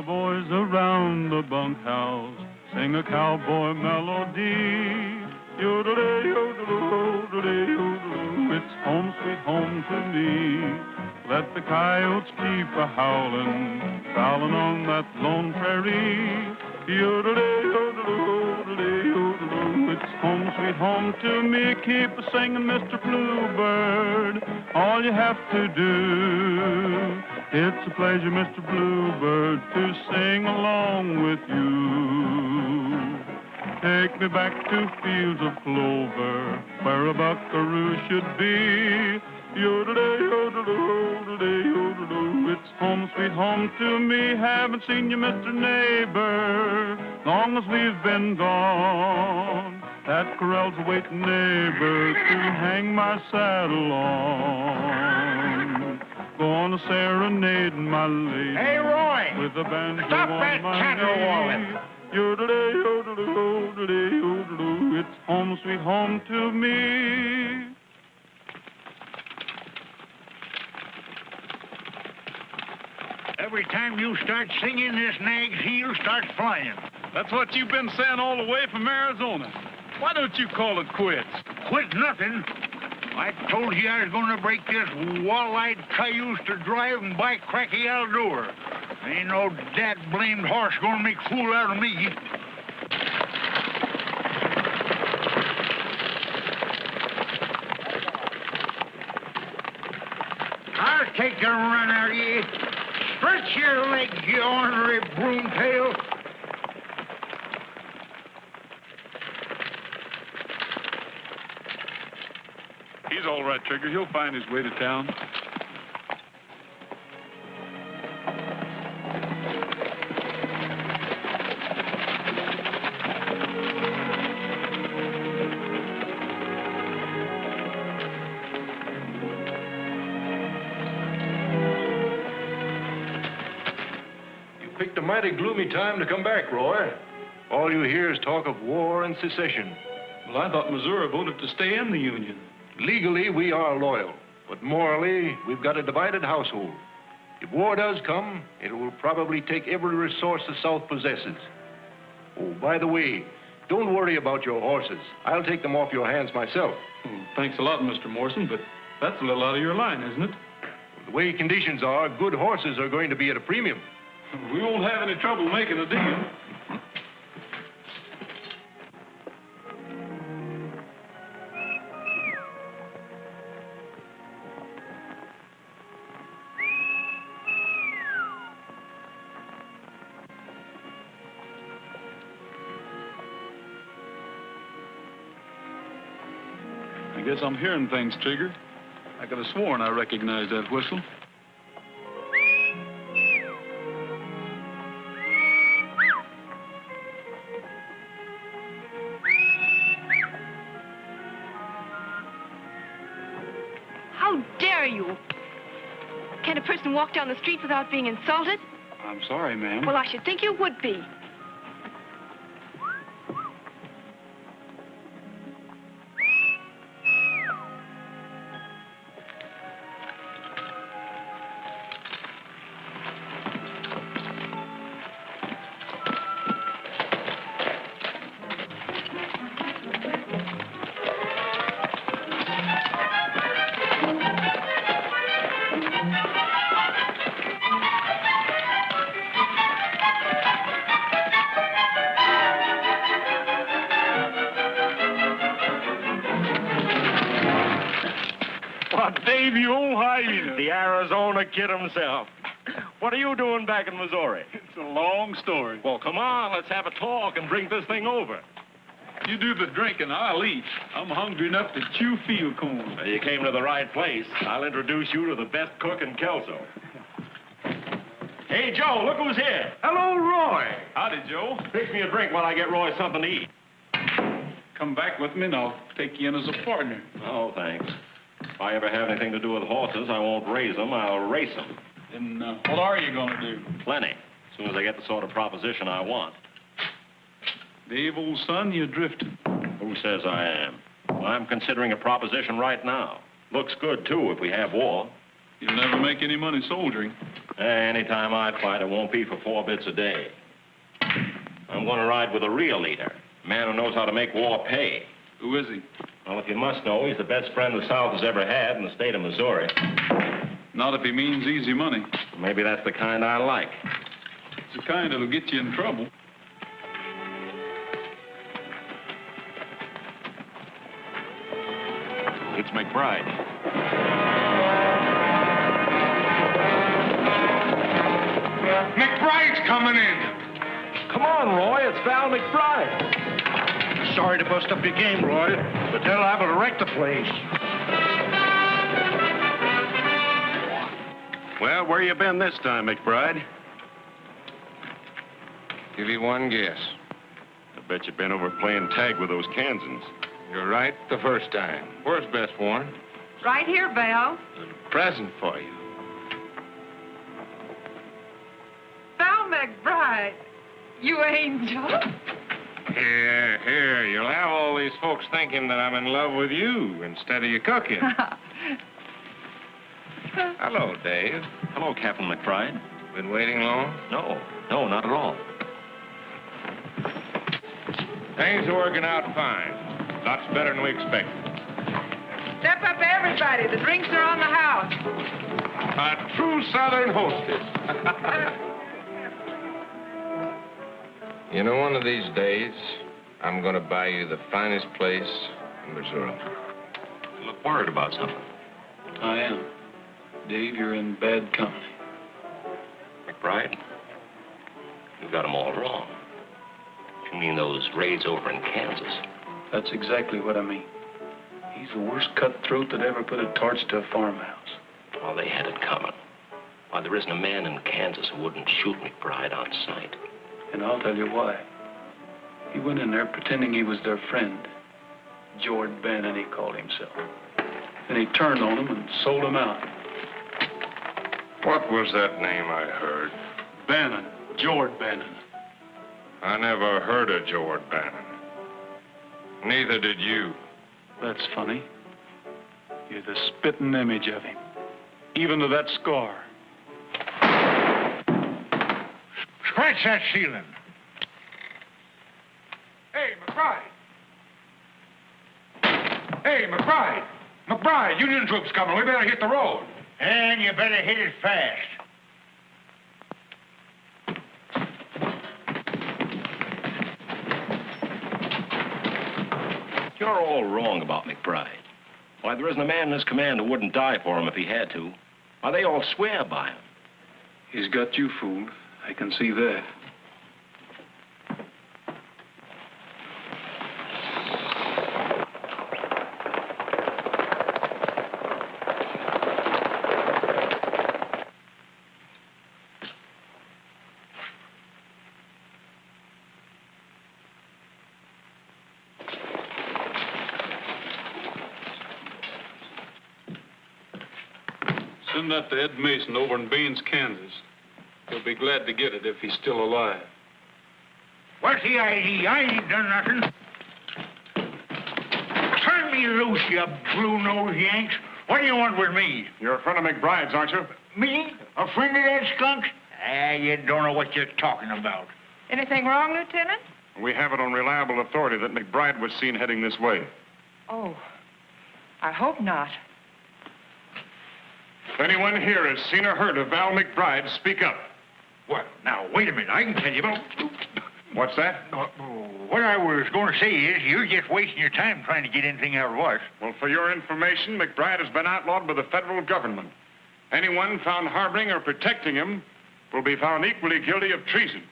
boys around the bunkhouse sing a cowboy melody. Yodelay, yodeloo, yodelay, yodeloo, it's home sweet home to me. Let the coyotes keep a-howlin', prowlin' on that lone prairie. Yodelay, yodeloo, yodelay, yodeloo, it's home sweet home to me. Keep a-singin', Mr. Bluebird, all you have to do. It's a pleasure, Mr. Bluebird, to sing along with you. Take me back to fields of clover, where a buckaroo should be. Yodelay, yodeloo, yodelay, yodeloo, it's home sweet home to me. Haven't seen you, Mr. Neighbor, long as we've been gone. That corral's a waiting neighbor to hang my saddle on. Gonna serenade my lady. Hey, Roy! With a banjo Stop on that my caterwauling! knee. Yodelay, yodeloo, yodelay, yodeloo, it's home sweet home to me. Every time you start singing, this nag's heel starts flying. That's what you've been saying all the way from Arizona. Why don't you call it quits? Quit nothing. I told you I was going to break this wall-eyed cayuse to drive and by cracky I'll do her. Ain't no dad-blamed horse going to make a fool out of me. I'll take a run out of you. Stretch your legs, you ornery broomtail. He's all right, Trigger. He'll find his way to town. Picked a mighty gloomy time to come back, Roy. All you hear is talk of war and secession. Well, I thought Missouri voted to stay in the Union. Legally, we are loyal, but morally, we've got a divided household. If war does come, it will probably take every resource the South possesses. Oh, by the way, don't worry about your horses. I'll take them off your hands myself. Oh, thanks a lot, Mr. Morrison, but that's a little out of your line, isn't it? The way conditions are, good horses are going to be at a premium. We won't have any trouble making a deal. I guess I'm hearing things, Trigger. I could have sworn I recognized that whistle. Can a person walk down the street without being insulted? I'm sorry, ma'am. Well, I should think you would be. Dave, you old hyena. The Arizona kid himself. What are you doing back in Missouri? It's a long story. Well, come on, let's have a talk and drink this thing over. You do the drinking, I'll eat. I'm hungry enough to chew field corn. Well, you came to the right place. I'll introduce you to the best cook in Kelso. Hey, Joe, look who's here. Hello, Roy. Howdy, Joe. Fix me a drink while I get Roy something to eat. Come back with me and I'll take you in as a partner. Oh, thanks. If I ever have anything to do with horses, I won't raise them, I'll race them. Then what are you going to do? Plenty. As soon as I get the sort of proposition I want. Dave, old son, you're drifting. Who says I am? Well, I'm considering a proposition right now. Looks good, too, if we have war. You'll never make any money soldiering. Anytime I fight, it won't be for 4 bits a day. I'm going to ride with a real leader, a man who knows how to make war pay. Who is he? Well, if you must know, he's the best friend the South has ever had in the state of Missouri. Not if he means easy money. Maybe that's the kind I like. It's the kind that'll get you in trouble. It's McBride. McBride's coming in. Come on, Roy, it's Val McBride. Sorry to bust up your game, Roy, but they're liable to wreck the place. Well, where you been this time, McBride? Give you one guess. I bet you've been over playing tag with those Kansans. You're right the first time. Where's Best Warren? Right here, Val. A present for you. Val McBride. You angel. Here. You'll have all these folks thinking that I'm in love with you instead of you cooking. Hello, Dave. Hello, Captain McBride. Been waiting long? No, not at all. Things are working out fine. Lots better than we expected. Step up, everybody. The drinks are on the house. A true Southern hostess. You know, one of these days, I'm going to buy you the finest place in Missouri. You look worried about something. I am. Dave, you're in bad company. McBride, you got them all wrong. You mean those raids over in Kansas? That's exactly what I mean. He's the worst cutthroat that ever put a torch to a farmhouse. Well, they had it coming. Why, there isn't a man in Kansas who wouldn't shoot McBride on sight. And I'll tell you why. He went in there pretending he was their friend. Jord Bannon, he called himself. And he turned on him and sold him out. What was that name I heard? Bannon. Jord Bannon. I never heard of Jord Bannon. Neither did you. That's funny. You're the spitting image of him. Even to that scar. Scratch that ceiling. Hey, McBride. Hey, McBride. McBride, Union troops coming. We better hit the road. And you better hit it fast. You're all wrong about McBride. Why, there isn't a man in this command who wouldn't die for him if he had to. Why, they all swear by him. He's got you fooled. I can see that. Send that to Ed Mason over in Baines, Kansas. He'll be glad to get it if he's still alive. What's the ID? I ain't done nothing. Turn me loose, you blue-nosed Yanks. What do you want with me? You're a friend of McBride's, aren't you? Me? A friend of that skunk? You don't know what you're talking about. Anything wrong, Lieutenant? We have it on reliable authority that McBride was seen heading this way. Oh, I hope not. If anyone here has seen or heard of Val McBride, speak up. Well, now, wait a minute. I can tell you about... What's that? What I was going to say is you're just wasting your time trying to get anything out of us. Well, for your information, McBride has been outlawed by the federal government. Anyone found harboring or protecting him will be found equally guilty of treason.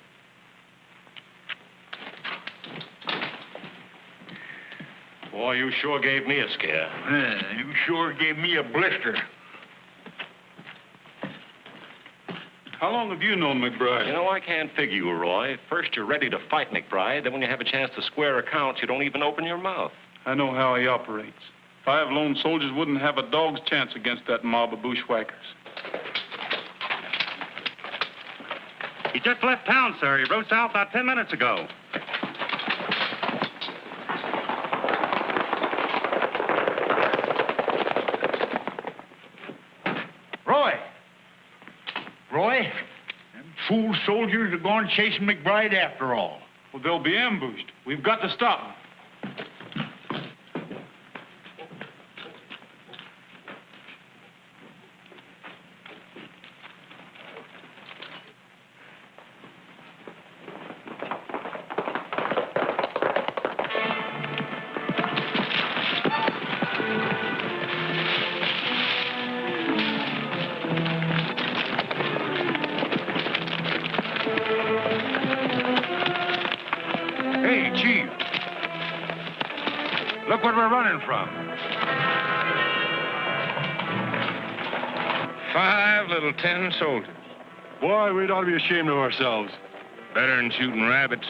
Boy, you sure gave me a scare. You sure gave me a blister. How long have you known McBride? You know, I can't figure you, Roy. First, you're ready to fight McBride. Then when you have a chance to square accounts, you don't even open your mouth. I know how he operates. 5 lone soldiers wouldn't have a dog's chance against that mob of bushwhackers. He just left town, sir. He rode south about 10 minutes ago. soldiers are going chasing McBride after all. Well, they'll be ambushed. We've got to stop them. Hey, Chief. Look what we're running from. 5 little 10 soldiers. Boy, we'd ought to be ashamed of ourselves. Better than shooting rabbits.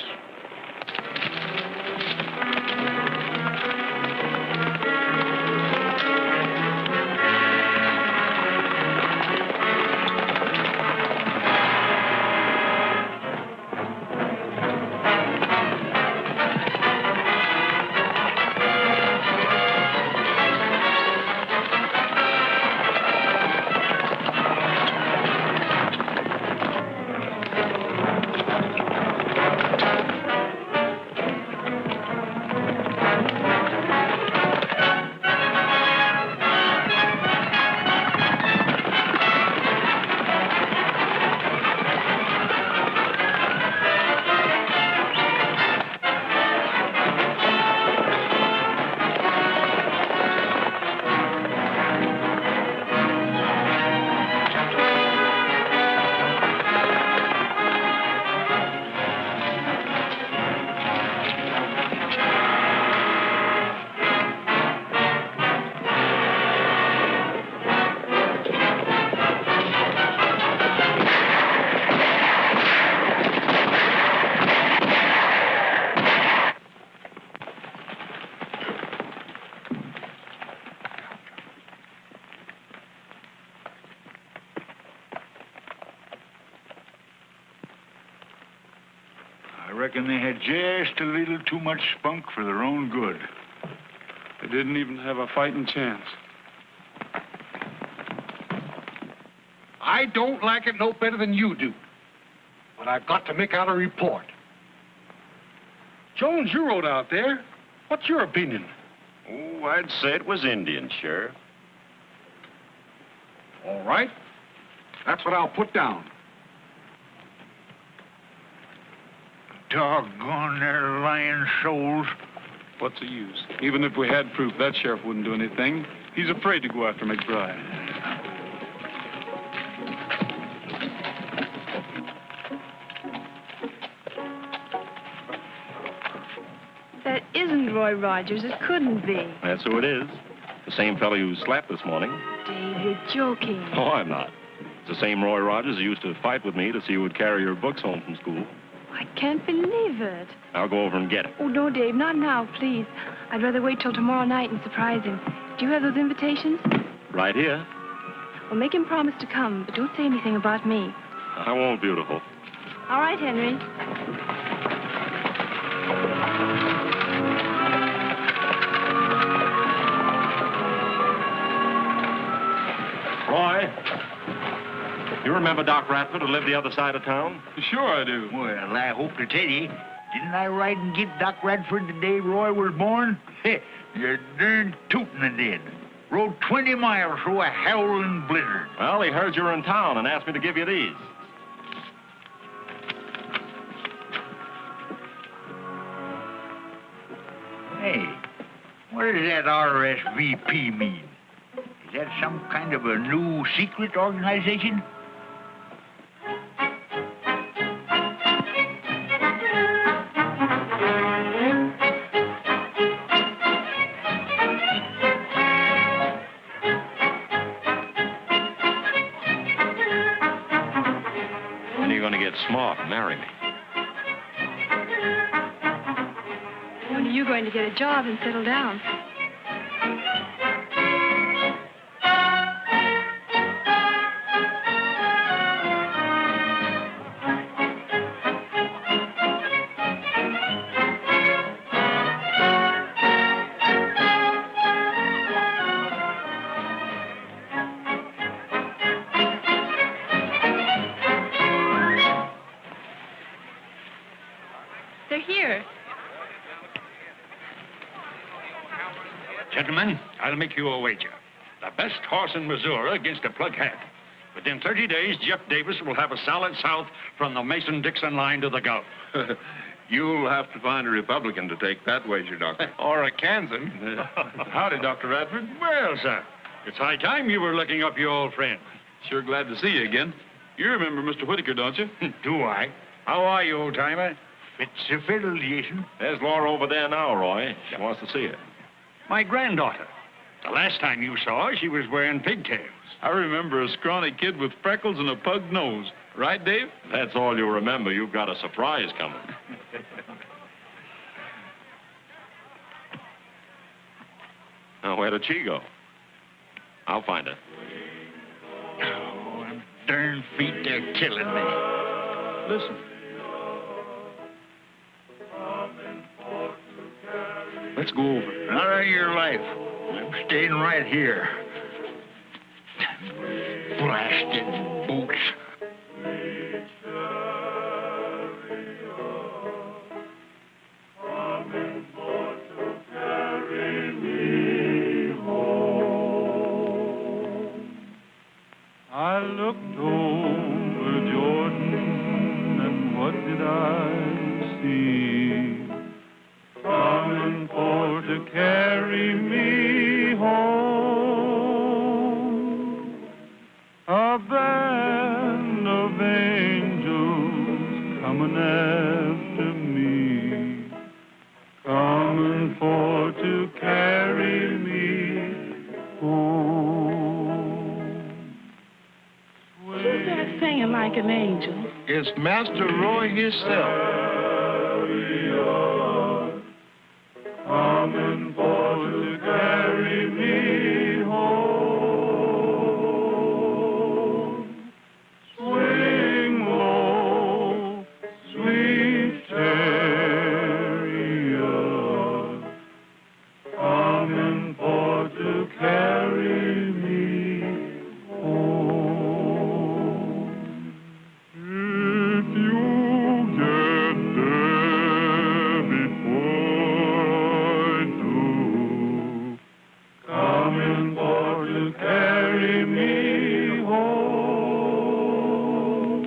I reckon they had just a little too much spunk for their own good. They didn't even have a fighting chance. I don't like it no better than you do. But I've got to make out a report. Jones, you rode out there. What's your opinion? Oh, I'd say it was Indian, Sheriff. All right. That's what I'll put down. Doggone their lying souls. What's the use? Even if we had proof, that sheriff wouldn't do anything. He's afraid to go after McBride. That isn't Roy Rogers. It couldn't be. That's who it is. The same fellow you slapped this morning. Dave, you're joking. Oh, I'm not. It's the same Roy Rogers who used to fight with me to see who would carry your books home from school. I can't believe it. I'll go over and get it. Oh, no, Dave, not now, please. I'd rather wait till tomorrow night and surprise him. Do you have those invitations? Right here. Well, make him promise to come, but don't say anything about me. I won't, beautiful. All right, Henry. Roy, you remember Doc Radford who lived the other side of town? Sure I do. Well, I hope to tell you, didn't I ride and get Doc Radford the day Roy was born? You're darn tootin' I did. Rode 20 miles through a howling blizzard. Well, he heard you were in town and asked me to give you these. Hey, what does that RSVP mean? Is that some kind of a new secret organization? When are you going to get smart and marry me? When are you going to get a job and settle down? They're here. Gentlemen, I'll make you a wager. The best horse in Missouri against a plug hat. Within 30 days, Jeff Davis will have a solid south from the Mason-Dixon line to the Gulf. You'll have to find a Republican to take that wager, Doctor. Or a Kansan. Howdy, Dr. Radford. Well, sir, it's high time you were looking up your old friend. Sure glad to see you again. You remember Mr. Whitaker, don't you? Do I? How are you, old-timer? Fits a fiddle, Jason. There's Laura over there now, Roy. She wants to see you. My granddaughter. The last time you saw her, she was wearing pigtails. I remember a scrawny kid with freckles and a pug nose. Right, Dave? That's all you remember. You've got a surprise coming. Now, where did she go? I'll find her. Oh, them darn feet, they're killing me. Listen. Let's go over. Not on your life. I'm staying right here. Blasted boots. I looked over Jordan, and what did I see? Coming for to carry me home. A band of angels coming after me, coming for to carry me home. Who's that singing like an angel? It's Master Roy himself. Coming for to carry me home. Swing low, sweet chariot, coming for to carry me home. If you get there before I do, coming for to carry me home.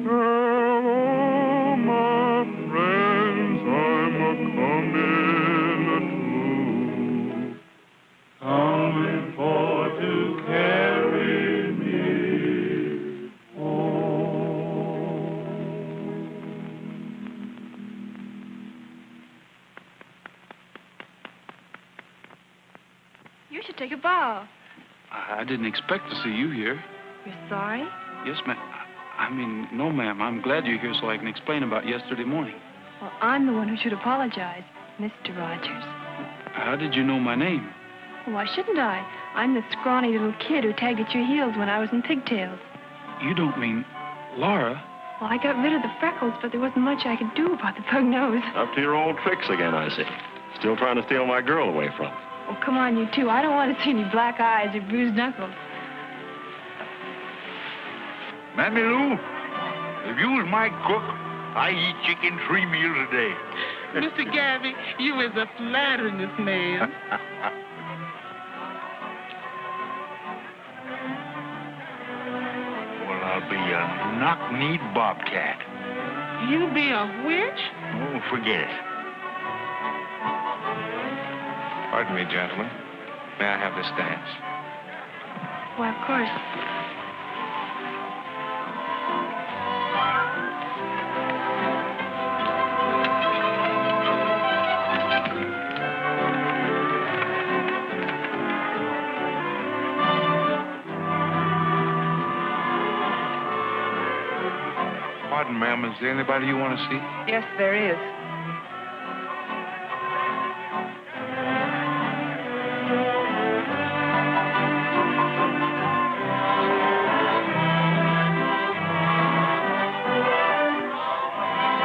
Hello, my friends, I'm a-coming too, coming for to carry me home. You should take a bow. I didn't expect to see you here. You're sorry? Yes, ma'am. I mean, no, ma'am. I'm glad you're here so I can explain about yesterday morning. Well, I'm the one who should apologize, Mr. Rogers. How did you know my name? Why shouldn't I? I'm the scrawny little kid who tagged at your heels when I was in pigtails. You don't mean Laura? Well, I got rid of the freckles, but there wasn't much I could do about the pug nose. Up to your old tricks again, I see. Still trying to steal my girl away from me. Oh, come on, you two. I don't want to see any black eyes or bruised knuckles. Mammy Lou, if you was my cook, I eat chicken 3 meals a day. Mr. Gabby, you is a flatteriness man. Well, I'll be a knock-kneed bobcat. You be a witch? Oh, forget it. Pardon me, gentlemen. May I have this dance? Why, of course. Pardon, ma'am. Is there anybody you want to see? Yes, there is.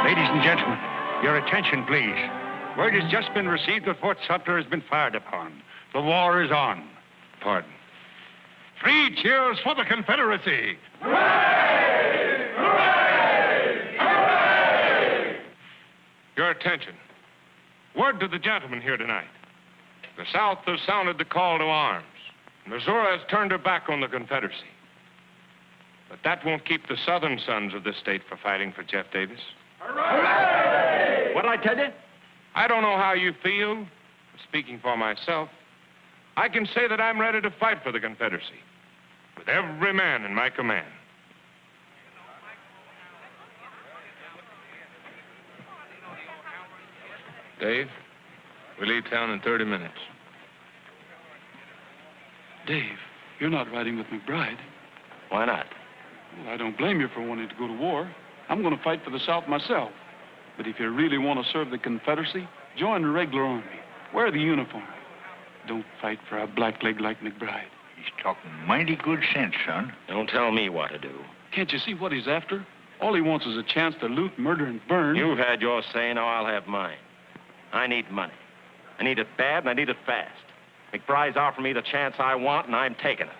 Ladies and gentlemen, your attention, please. Word has just been received that Fort Sumter has been fired upon. The war is on. Pardon. 3 cheers for the Confederacy. Your attention. Word to the gentlemen here tonight. The South has sounded the call to arms. Missouri has turned her back on the Confederacy. But that won't keep the Southern sons of this state from fighting for Jeff Davis. Hooray! What'd I tell you? I don't know how you feel. Speaking for myself, I can say that I'm ready to fight for the Confederacy with every man in my command. Dave, we leave town in 30 minutes. Dave, you're not riding with McBride. Why not? Well, I don't blame you for wanting to go to war. I'm going to fight for the South myself. But if you really want to serve the Confederacy, join the regular army. Wear the uniform. Don't fight for a blackleg like McBride. He's talking mighty good sense, son. Don't tell me what to do. Can't you see what he's after? All he wants is a chance to loot, murder, and burn. You've had your say, now I'll have mine. I need money. I need it bad, and I need it fast. McBride's offering me the chance I want, and I'm taking it.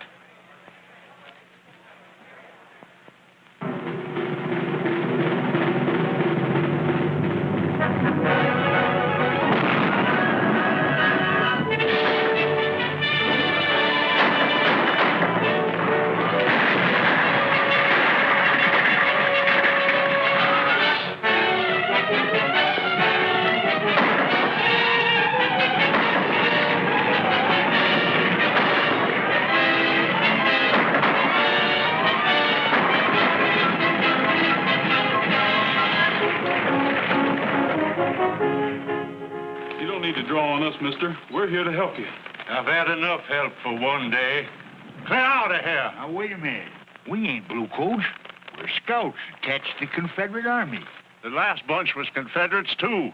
Mister. We're here to help you. I've had enough help for one day. Clear out of here. Now, wait a minute. We ain't bluecoats. We're scouts attached to the Confederate Army. The last bunch was Confederates, too.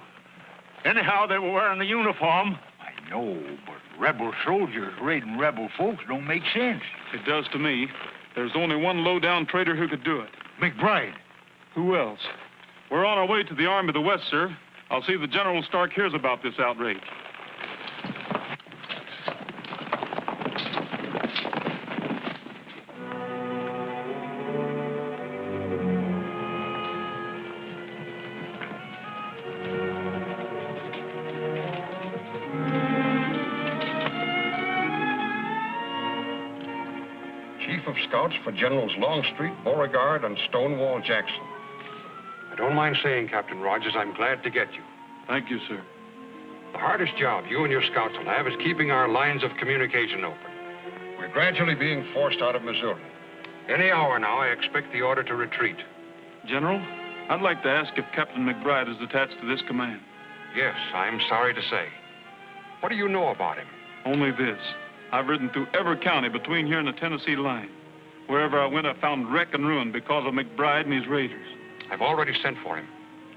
Anyhow, they were wearing the uniform. I know, but rebel soldiers raiding rebel folks don't make sense. It does to me. There's only one low-down traitor who could do it. McBride. Who else? We're on our way to the Army of the West, sir. I'll see that General Stark hears about this outrage. Scouts for Generals Longstreet, Beauregard, and Stonewall Jackson. I don't mind saying, Captain Rogers, I'm glad to get you. Thank you, sir. The hardest job you and your scouts will have is keeping our lines of communication open. We're gradually being forced out of Missouri. Any hour now, I expect the order to retreat. General, I'd like to ask if Captain McBride is attached to this command. Yes, I'm sorry to say. What do you know about him? Only this. I've ridden through every county between here and the Tennessee line. Wherever I went, I found wreck and ruin because of McBride and his raiders. I've already sent for him.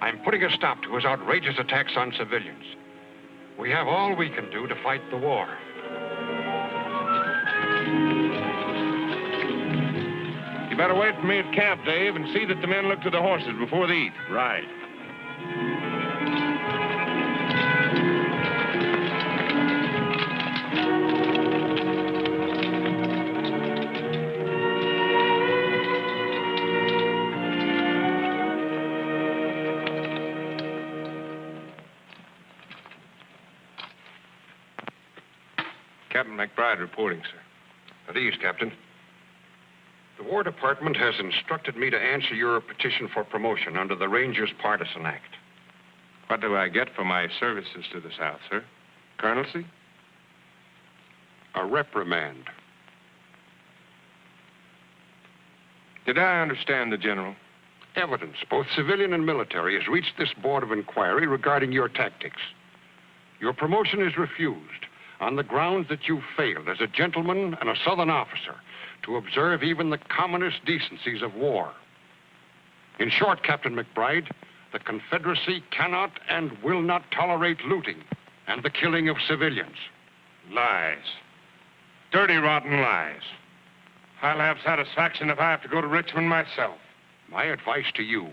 I'm putting a stop to his outrageous attacks on civilians. We have all we can do to fight the war. You better wait for me at camp, Dave, and see that the men look to the horses before they eat. Right. Captain McBride reporting, sir. At ease, Captain. The War Department has instructed me to answer your petition for promotion under the Rangers Partisan Act. What do I get for my services to the South, sir? Colonelcy? A reprimand. Did I understand the General? Evidence, both civilian and military, has reached this Board of Inquiry regarding your tactics. Your promotion is refused on the grounds that you failed as a gentleman and a Southern officer to observe even the commonest decencies of war. In short, Captain McBride, the Confederacy cannot and will not tolerate looting and the killing of civilians. Lies. Dirty, rotten lies. I'll have satisfaction if I have to go to Richmond myself. My advice to you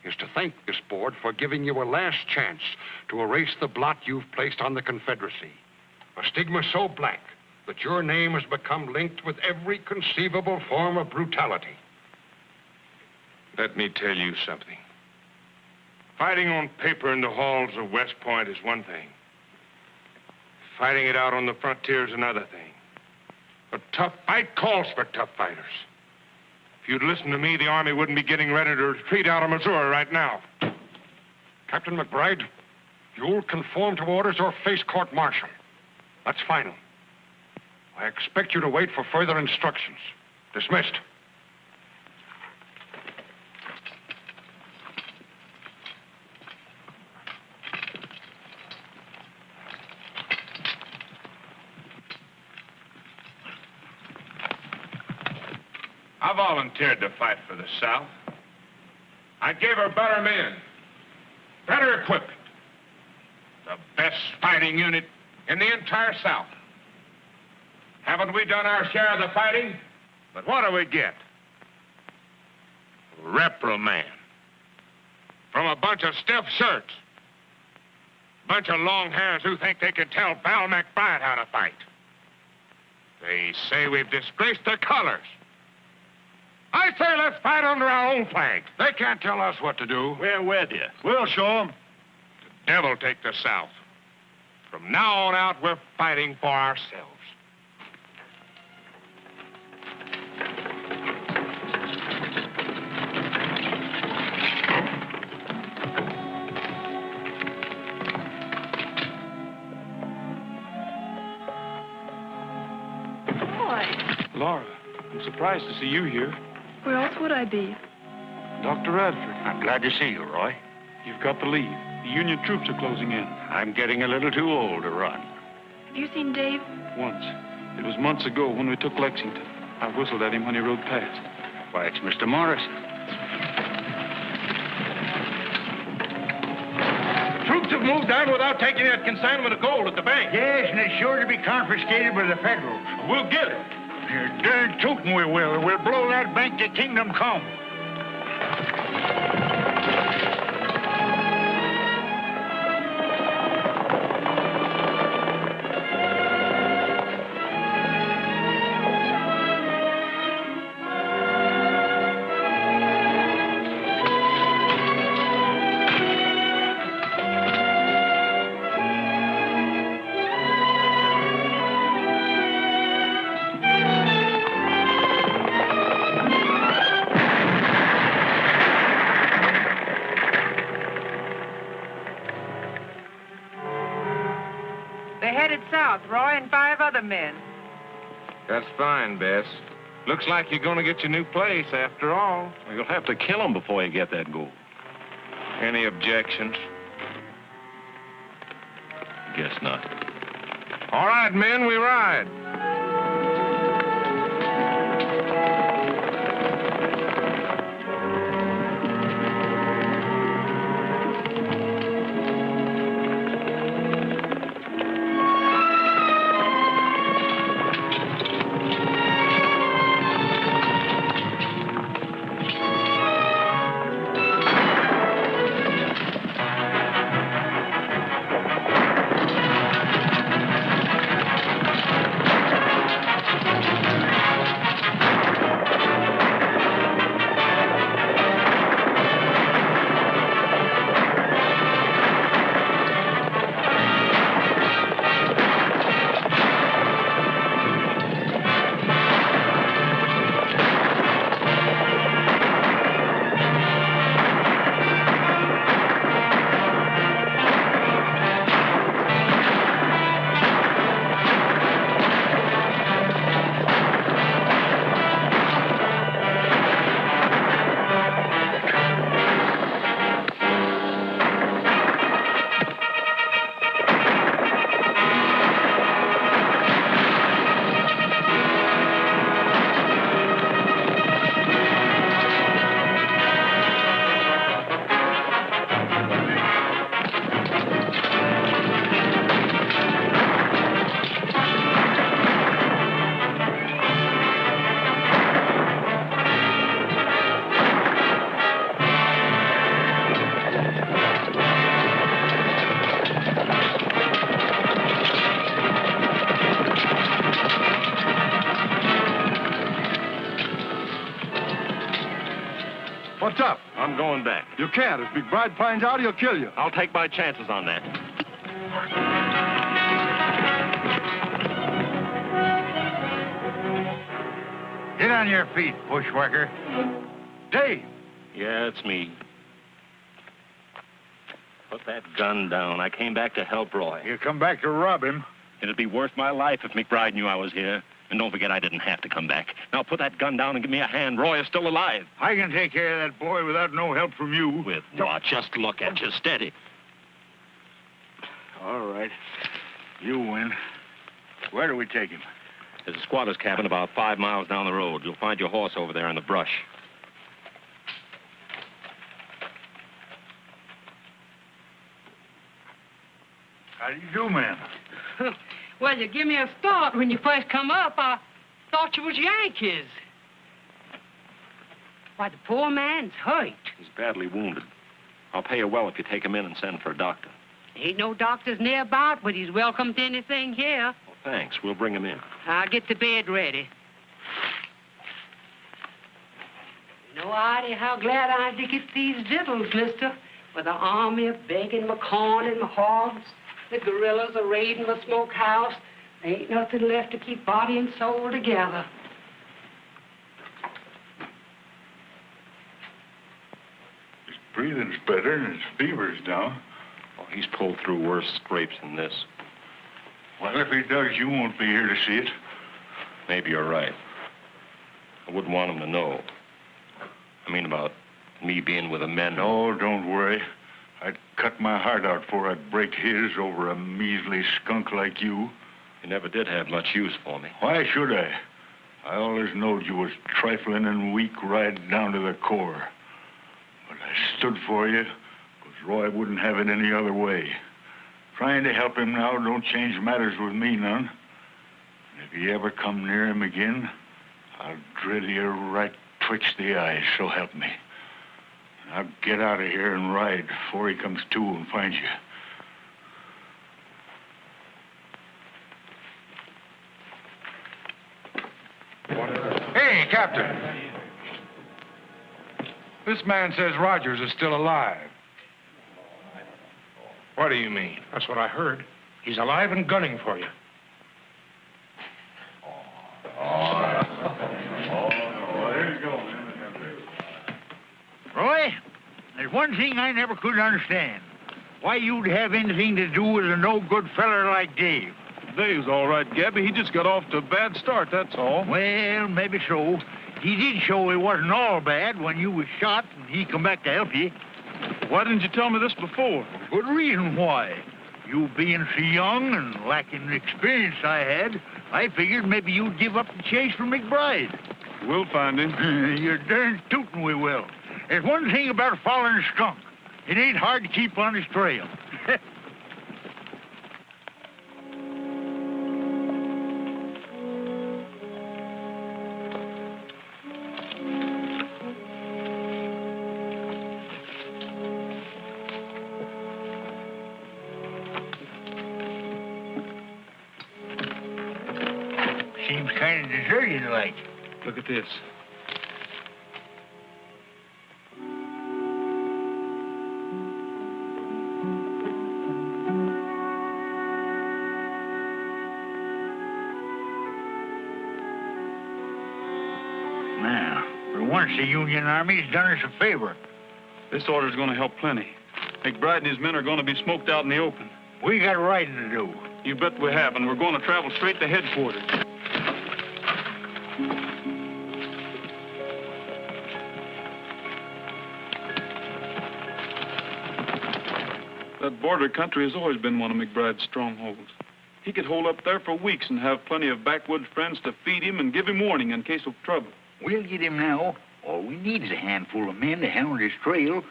is to thank this board for giving you a last chance to erase the blot you've placed on the Confederacy. A stigma so black that your name has become linked with every conceivable form of brutality. Let me tell you something. Fighting on paper in the halls of West Point is one thing. Fighting it out on the frontier is another thing. A tough fight calls for tough fighters. If you'd listened to me, the Army wouldn't be getting ready to retreat out of Missouri right now. Captain McBride, you'll conform to orders or face court-martial. That's final. I expect you to wait for further instructions. Dismissed. I volunteered to fight for the South. I gave her better men, better equipment, the best fighting unit in the entire South. Haven't we done our share of the fighting? But what do we get? Reprimand. From a bunch of stiff shirts. Bunch of long hairs who think they can tell Val McBride how to fight. They say we've disgraced the colors. I say let's fight under our own flag. They can't tell us what to do. We're with you. We'll show them. The devil take the South. From now on out, we're fighting for ourselves. Boy, Laura, I'm surprised to see you here. where else would I be? Dr. Radford, I'm glad to see you, Roy. you've got to leave. The Union troops are closing in. I'm getting a little too old to run. Have you seen Dave? Once. It was months ago when we took Lexington. I whistled at him when he rode past. Why, it's Mr. Morrison. Troops have moved down without taking that consignment of gold at the bank. Yes, and it's sure to be confiscated by the Federals. We'll get it. You're darn tootin' we will, or we'll blow that bank to kingdom come. They're headed south, Roy, and 5 other men. That's fine, Bess. Looks like you're going to get your new place after all. You'll have to kill him before you get that gold. Any objections? Guess not. All right, men, we ride. You can't. If McBride finds out, he'll kill you. I'll take my chances on that. Get on your feet, bushwhacker. Dave! Yeah, it's me. Put that gun down. I came back to help Roy. You come back to rob him? It'd be worth my life if McBride knew I was here. And don't forget, I didn't have to come back. Now put that gun down and give me a hand. Roy is still alive. I can take care of that boy without no help from you. With what? Just look at you. Steady. All right. You win. Where do we take him? There's a squatter's cabin about 5 miles down the road. You'll find your horse over there in the brush. How do you do, ma'am? Well, you give me a start when you first come up. I thought you was Yankees. Why, the poor man's hurt. He's badly wounded. I'll pay you well if you take him in and send for a doctor. Ain't no doctors nearby, but he's welcome to anything here. Well, thanks. We'll bring him in. I'll get the bed ready. No idea how glad I am to get these victuals, mister. With the army a begging my corn and my hogs, the guerrillas are raiding my smokehouse. There ain't nothing left to keep body and soul together. His breathing's better and his fever's down. Oh, he's pulled through worse scrapes than this. Well, if he does, you won't be here to see it. Maybe you're right. I wouldn't want him to know. I mean about me being with the men. No, don't worry. I'd cut my heart out before I'd break his over a measly skunk like you. You never did have much use for me. Why should I? I always knowed you was trifling and weak right down to the core. But I stood for you, because Roy wouldn't have it any other way. Trying to help him now don't change matters with me none. And if you ever come near him again, I'll drill you right twixt the eyes, so help me. I'll get out of here and ride before he comes to and finds you. Hey, Captain. This man says Rogers is still alive. What do you mean? That's what I heard. He's alive and gunning for you. There you go. Roy, there's one thing I never could understand. Why you'd have anything to do with a no-good feller like Dave. Dave's all right, Gabby. He just got off to a bad start, that's all. Well, maybe so. He did show it wasn't all bad when you was shot and he come back to help you. Why didn't you tell me this before? Good reason why. You being so young and lacking the experience I had, I figured maybe you'd give up the chase for McBride. We'll find him. You're darn tootin' we will. There's one thing about following a skunk. It ain't hard to keep on his trail. Seems kind of deserted like. Look at this. Now, for once the Union Army's done us a favor. This order's going to help plenty. McBride and his men are going to be smoked out in the open. We got riding to do. You bet we have, and we're going to travel straight to headquarters. That border country has always been one of McBride's strongholds. He could hold up there for weeks and have plenty of backwoods friends to feed him and give him warning in case of trouble. We'll get him now. All we need is a handful of men to hound his trail,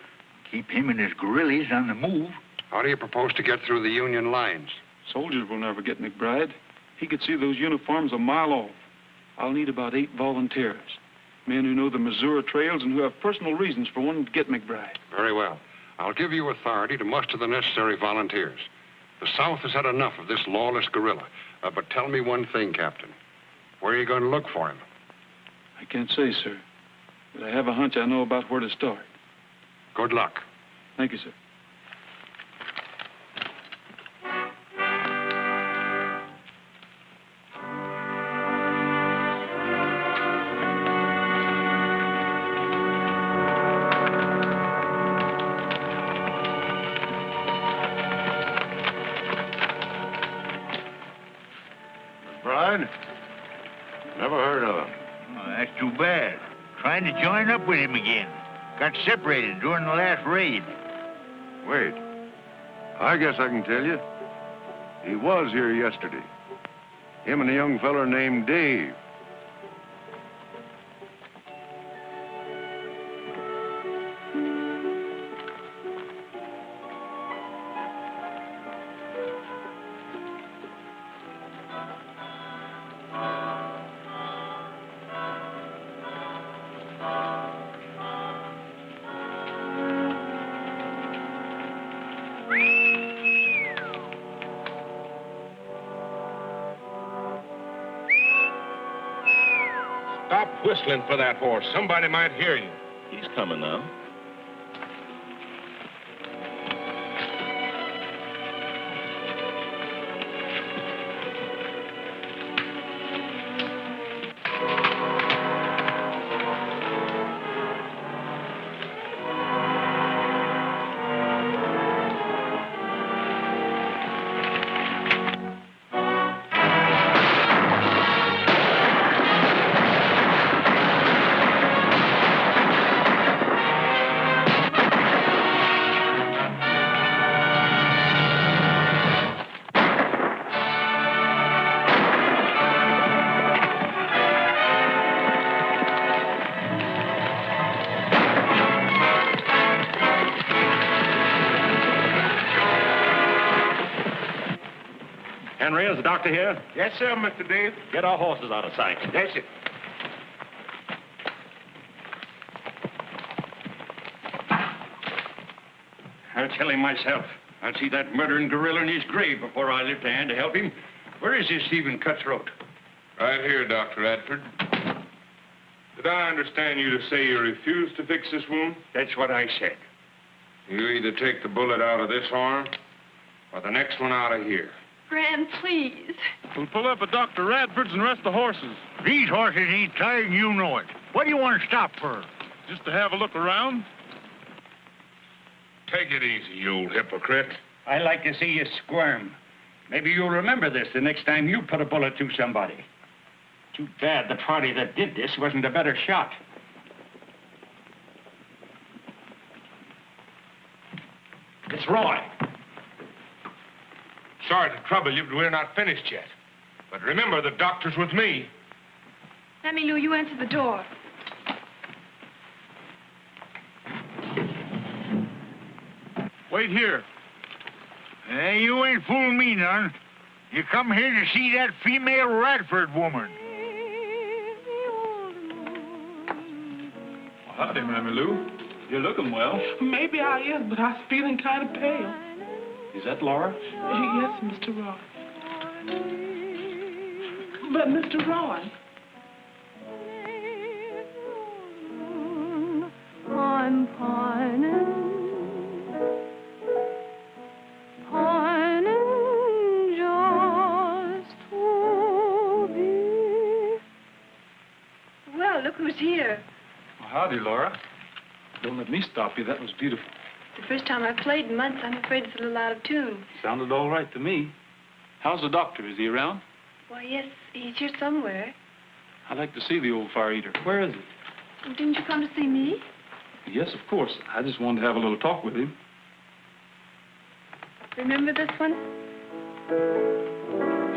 keep him and his guerrillas on the move. How do you propose to get through the Union lines? Soldiers will never get McBride. He could see those uniforms a mile off. I'll need about 8 volunteers. Men who know the Missouri trails and who have personal reasons for wanting to get McBride. Very well. I'll give you authority to muster the necessary volunteers. The South has had enough of this lawless guerrilla. But tell me one thing, Captain. Where are you going to look for him? I can't say, sir. But I have a hunch I know about where to start. Good luck. Thank you, sir. Bride? Never heard of him. Oh, that's too bad. Trying to join up with him again. Got separated during the last raid. Wait. I guess I can tell you. He was here yesterday. Him and a young feller named Dave. Stop whistling for that horse. Somebody might hear you. He's coming now. Henry, is the doctor here? Yes, sir, Mr. Dave. Get our horses out of sight. Yes, sir. I'll tell him myself. I'll see that murdering gorilla in his grave before I lift a hand to help him. Where is this Stephen Cutthroat? Right here, Dr. Radford. Did I understand you to say you refuse to fix this wound? That's what I said. You either take the bullet out of this arm or the next one out of here. Gran, please. We'll pull up at Dr. Radford's and rest the horses. These horses ain't tired, and you know it. What do you want to stop for? Just to have a look around. Take it easy, you old hypocrite. I like to see you squirm. Maybe you'll remember this the next time you put a bullet through somebody. Too bad the party that did this wasn't a better shot. It's Roy. Sorry to trouble you, but we're not finished yet. But remember, the doctor's with me. Mammy Lou, you answer the door. Wait here. Hey, you ain't fooling me none. You come here to see that female Radford woman. Well, howdy, Mammy Lou. You're looking well. Maybe I is, but I'm feeling kind of pale. Is that Laura? Yes, Mr. Roy. But, Mr. Roy. I'm pining just to be. Well, look who's here. Well, howdy, Laura. Don't let me stop you. That was beautiful. It's the first time I've played in months. I'm afraid it's a little out of tune. Sounded all right to me. How's the doctor? Is he around? Why, yes, he's here somewhere. I'd like to see the old fire eater. Where is he? Oh, didn't you come to see me? Yes, of course. I just wanted to have a little talk with him. Remember this one?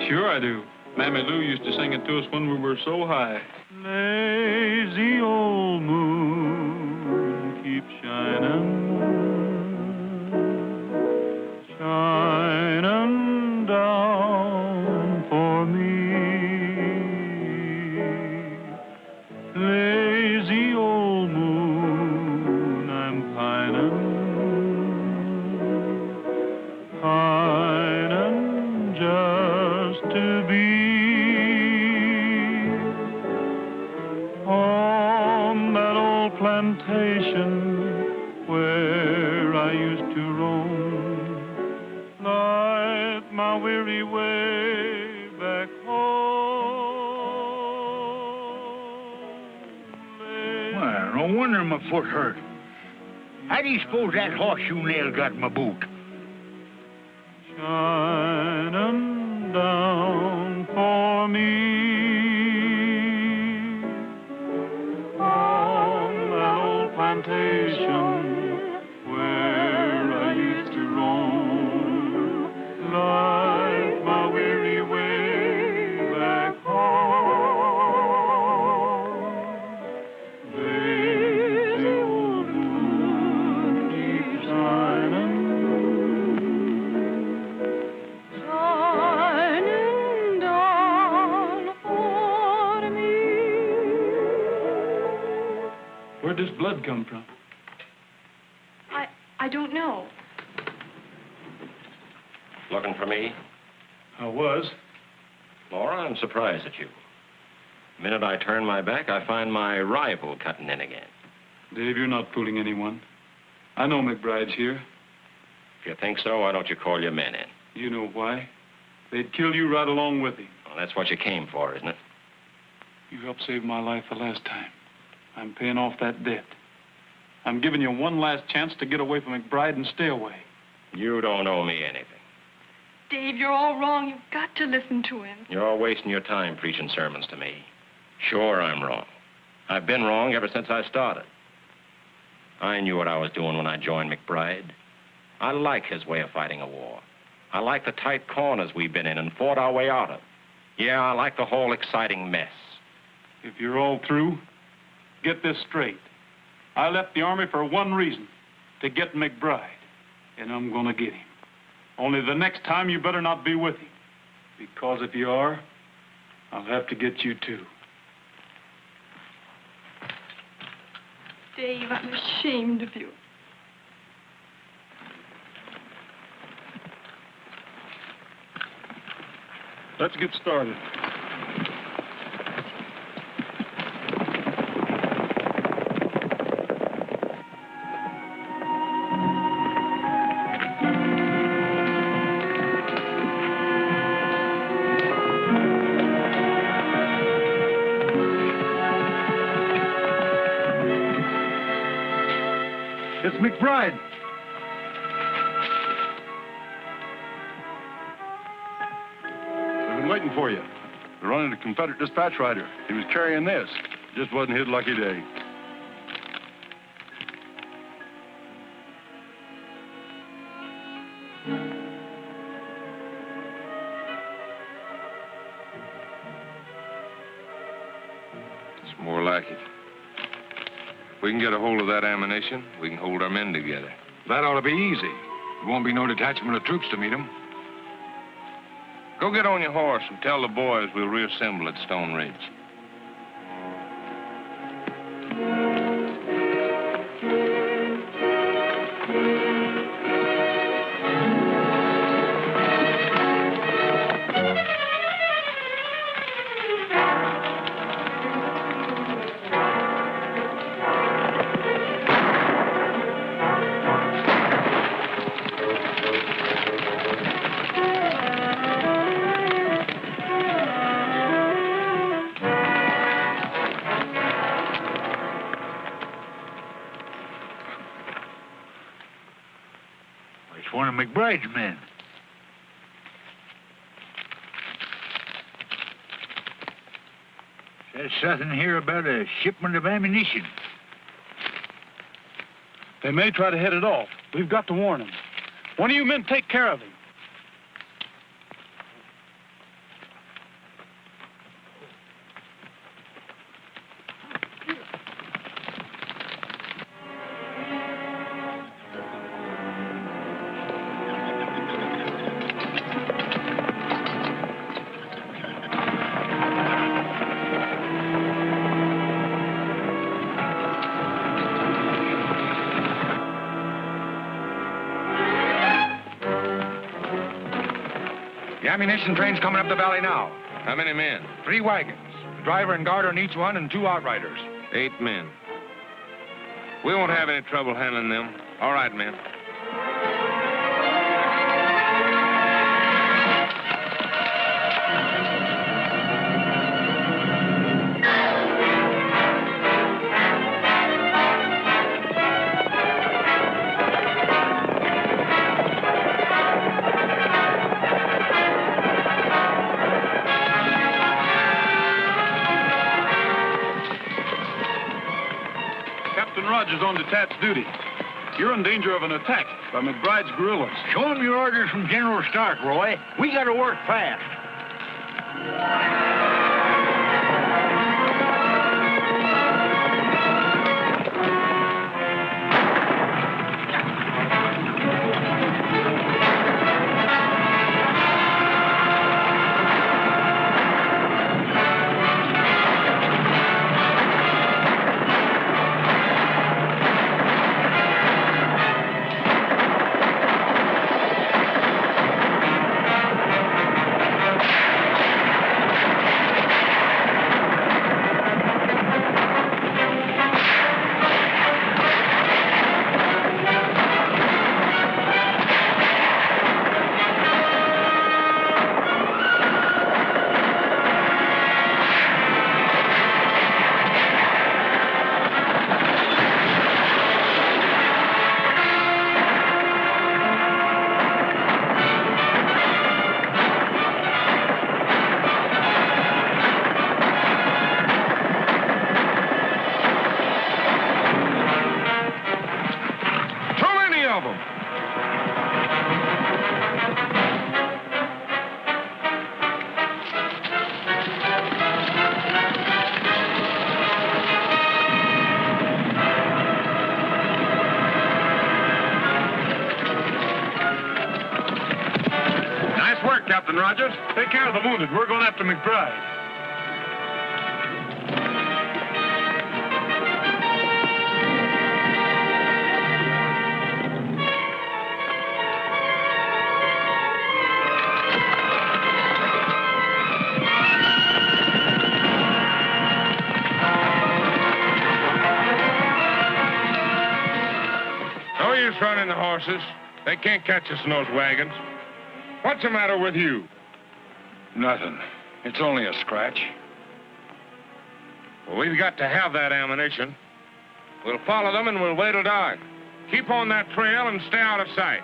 Sure I do. Mammy Lou used to sing it to us when we were so high. Lazy old moon, keep shining, shining down for me. Lazy old moon, I'm pining just to be on that old plantation where my weary way back home. Well, no wonder my foot hurt. How do you suppose that horseshoe nail got in my boot? Shining down for me on that old plantation where I used to roam, like my weary way back home. Babe, the old moon keeps shining. Shining down for me. Where'd this blood come from? I don't know. Looking for me? I was. Laura, I'm surprised at you. The minute I turn my back, I find my rival cutting in again. Dave, you're not fooling anyone. I know McBride's here. If you think so, why don't you call your men in? You know why. They'd kill you right along with him. Well, that's what you came for, isn't it? You helped save my life the last time. I'm paying off that debt. I'm giving you one last chance to get away from McBride and stay away. You don't owe me anything. Dave, you're all wrong. You've got to listen to him. You're all wasting your time preaching sermons to me. Sure, I'm wrong. I've been wrong ever since I started. I knew what I was doing when I joined McBride. I like his way of fighting a war. I like the tight corners we've been in and fought our way out of. Yeah, I like the whole exciting mess. If you're all through, get this straight. I left the Army for one reason, to get McBride. And I'm gonna get him. Only the next time you better not be with him. Because if you are, I'll have to get you too. Dave, I'm ashamed of you. Let's get started. It's McBride. We've been waiting for you. We're running a Confederate dispatch rider. He was carrying this. Just wasn't his lucky day. It's more like it. If we can get a hold of that ammunition, we can hold our men together. That ought to be easy. There won't be no detachment of troops to meet them. Go get on your horse and tell the boys we'll reassemble at Stone Ridge. It's one of McBride's men. Says something here about a shipment of ammunition. They may try to head it off. We've got to warn them. One of you men take care of him. The ammunition train's coming up the valley now. How many men? 3 wagons. The driver and guard on each one and 2 outriders. 8 men. We won't have any trouble handling them. All right, men. is on detached duty. You're in danger of an attack by McBride's guerrillas. Show him your orders from General Stark, Roy. We gotta work fast. Captain Rogers. Take care of the wounded. We're going after McBride. No use running the horses. They can't catch us in those wagons. What's the matter with you? Nothing. It's only a scratch. Well, we've got to have that ammunition. We'll follow them and we'll wait till dark. Keep on that trail and stay out of sight.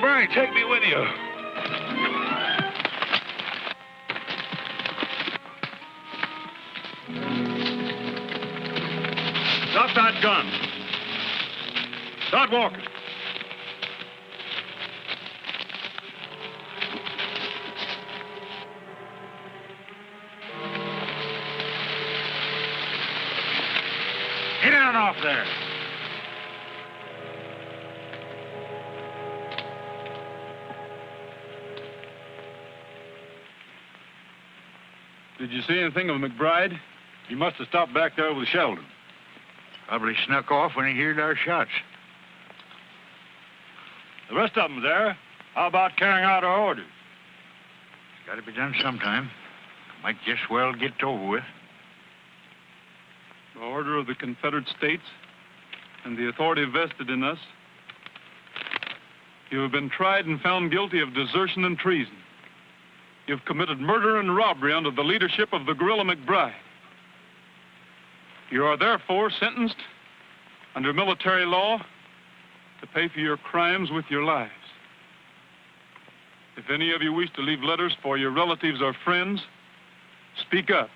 McBride, take me with you. Drop that gun. Start walking. Get on off there. Did you see anything of McBride? He must have stopped back there with Sheldon. Probably snuck off when he heard our shots. The rest of them there. How about carrying out our orders? It's got to be done sometime. Might just well get over with. The order of the Confederate States and the authority vested in us. You have been tried and found guilty of desertion and treason. You've committed murder and robbery under the leadership of the guerrilla McBride. You are therefore sentenced under military law to pay for your crimes with your lives. If any of you wish to leave letters for your relatives or friends, speak up.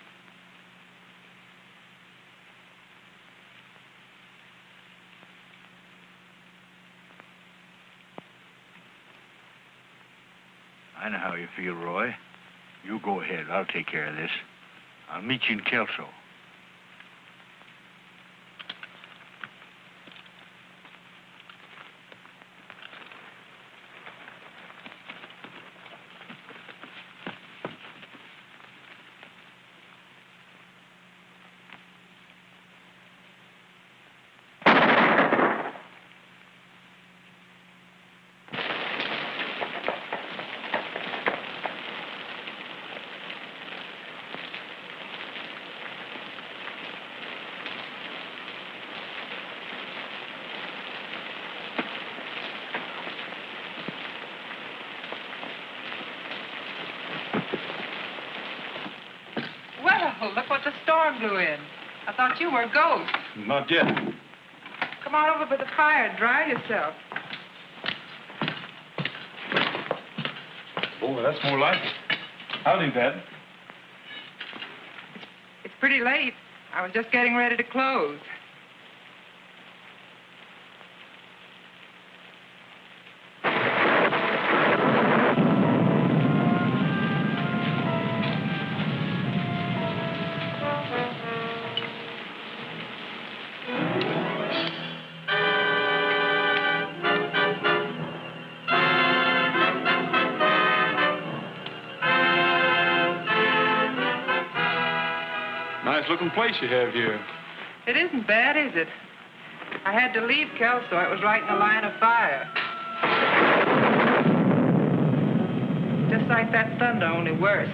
I know how you feel, Roy. You go ahead. I'll take care of this. I'll meet you in Kelso. look what the storm blew in. I thought you were a ghost. Not yet. Come on over by the fire and dry yourself. Oh, that's more like it. Howdy, Dad. It's pretty late. I was just getting ready to close. Nice-looking place you have here. It isn't bad, is it? I had to leave Kelso. It was right in the line of fire. Just like that thunder, only worse.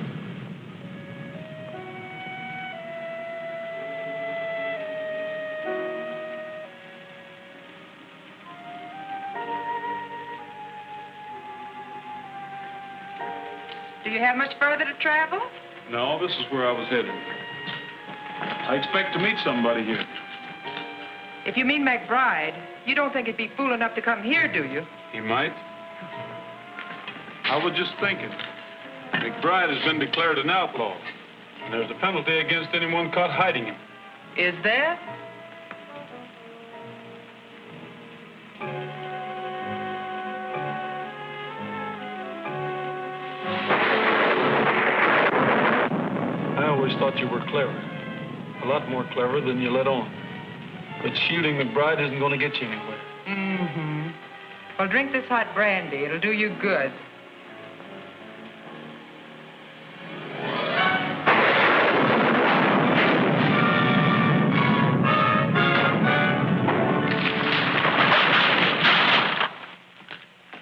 Do you have much further to travel? No, this is where I was headed. I expect to meet somebody here. If you mean McBride, you don't think he'd be fool enough to come here, do you? He might. I was just thinking. McBride has been declared an outlaw, and there's a penalty against anyone caught hiding him. Is there? I always thought you were clever. A lot more clever than you let on. But shooting McBride isn't going to get you anywhere. Mm-hmm. Well, drink this hot brandy. It'll do you good.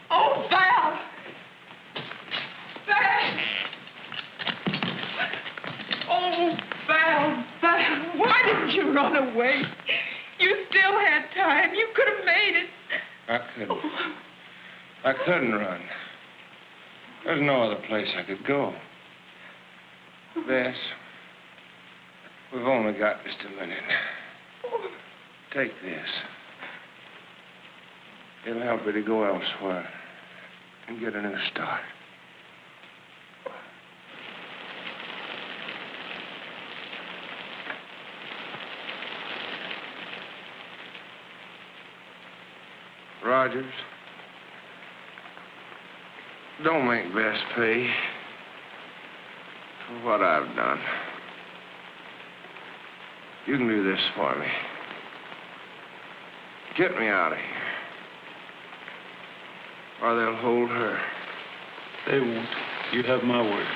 Oh, Val! Val! Oh, Val, Val, why didn't you run away? You still had time. You could have made it. I couldn't run. There's no other place I could go. Bess, we've only got just a minute. Take this. It'll help you to go elsewhere and get a new start. Rogers, don't make Bess pay for what I've done. You can do this for me. Get me out of here, or they'll hold her. They won't. You have my word.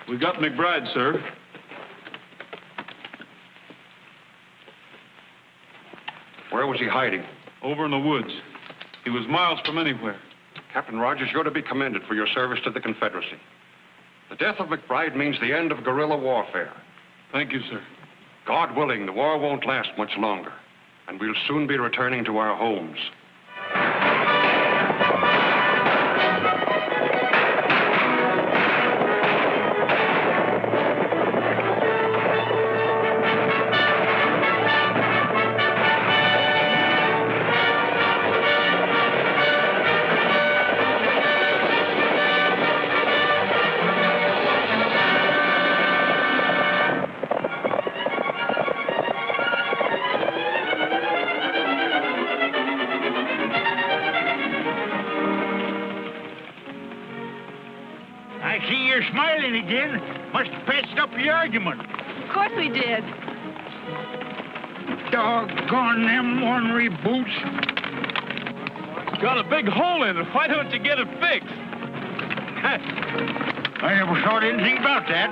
We got McBride, sir. Where was he hiding? Over in the woods. He was miles from anywhere. Captain Rogers, you're to be commended for your service to the Confederacy. The death of McBride means the end of guerrilla warfare. Thank you, sir. God willing, the war won't last much longer, and we'll soon be returning to our homes. Smiling again. Must have patched up the argument. Of course we did. Doggone them ornery boots. It's got a big hole in it. Why don't you get it fixed? I never thought anything about that.